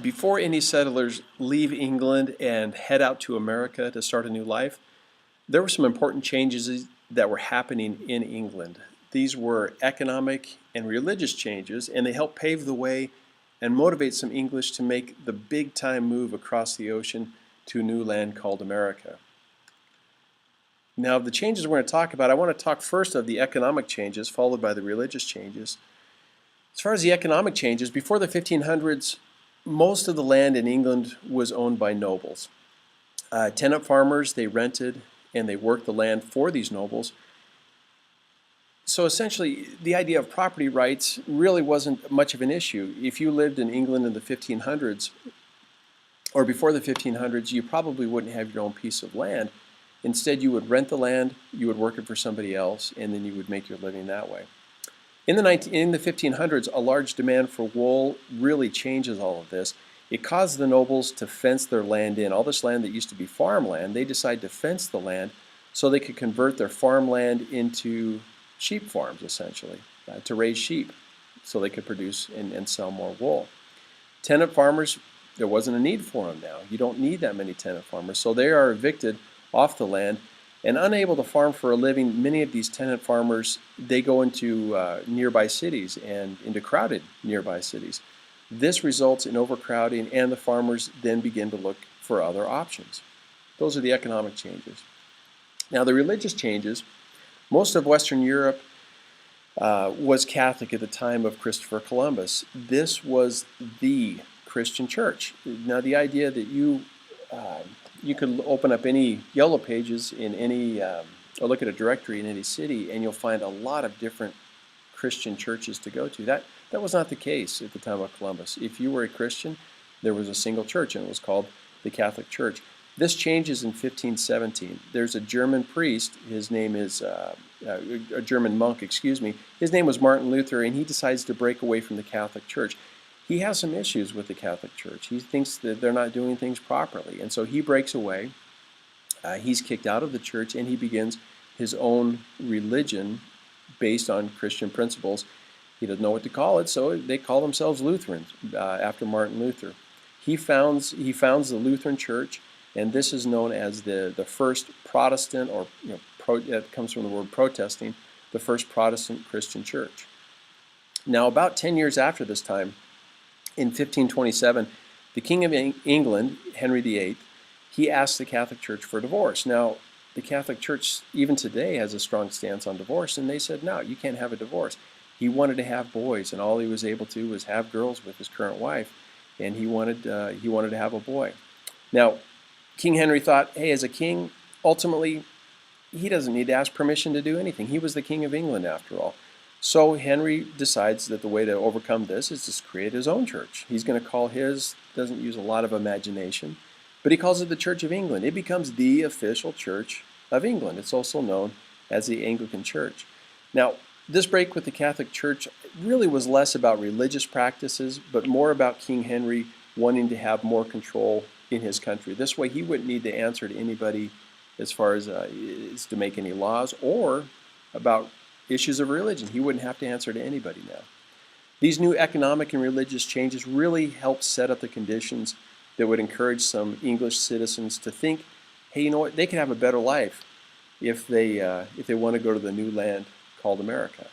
Before any settlers leave England and head out to America to start a new life, there were some important changes that were happening in England. These were economic and religious changes, and they helped pave the way and motivate some English to make the big time move across the ocean to a new land called America. Now, the changes we're going to talk about, I want to talk first of the economic changes, followed by the religious changes. As far as the economic changes, before the 1500s, most of the land in England was owned by nobles. Tenant farmers, they rented and they worked the land for these nobles. So essentially, the idea of property rights really wasn't much of an issue. If you lived in England in the 1500s, or before the 1500s, you probably wouldn't have your own piece of land. Instead, you would rent the land, you would work it for somebody else, and then you would make your living that way. In the 1500s, a large demand for wool really changes all of this. It caused the nobles to fence their land in. All this land that used to be farmland, they decided to fence the land so they could convert their farmland into sheep farms, essentially, to raise sheep so they could produce and sell more wool. Tenant farmers, there wasn't a need for them now. You don't need that many tenant farmers, so they are evicted off the land. And unable to farm for a living, many of these tenant farmers, they go into nearby cities and into crowded nearby cities. This results in overcrowding, and the farmers then begin to look for other options. Those are the economic changes. Now, the religious changes, most of Western Europe was Catholic at the time of Christopher Columbus. This was the Christian church. Now, the idea that you could open up any yellow pages in any, or look at a directory in any city, and you'll find a lot of different Christian churches to go to. That was not the case at the time of Columbus. If you were a Christian, there was a single church, and it was called the Catholic Church. This changes in 1517. There's a German priest, his name is, a German monk, excuse me, his name was Martin Luther, and he decides to break away from the Catholic Church. He has some issues with the Catholic Church. He thinks that they're not doing things properly, and so he breaks away. He's kicked out of the church, and he begins his own religion based on Christian principles. He doesn't know what to call it, so they call themselves Lutherans after Martin Luther. He founds the Lutheran Church, and this is known as the first Protestant, or it comes from the word protesting, the first Protestant Christian church. Now, about 10 years after this time, in 1527, the King of England, Henry VIII, he asked the Catholic Church for a divorce. Now, the Catholic Church, even today, has a strong stance on divorce, and they said, no, you can't have a divorce. He wanted to have boys, and all he was able to was have girls with his current wife, and he wanted to have a boy. Now, King Henry thought, hey, as a king, ultimately, he doesn't need to ask permission to do anything. He was the King of England, after all. So Henry decides that the way to overcome this is to create his own church. He's going to call his, doesn't use a lot of imagination, but he calls it the Church of England. It becomes the official Church of England. It's also known as the Anglican Church. Now, this break with the Catholic Church really was less about religious practices, but more about King Henry wanting to have more control in his country. This way he wouldn't need to answer to anybody as far as to make any laws or about issues of religion. He wouldn't have to answer to anybody now. These new economic and religious changes really helped set up the conditions that would encourage some English citizens to think, hey, you know what, they can have a better life if they want to go to the new land called America.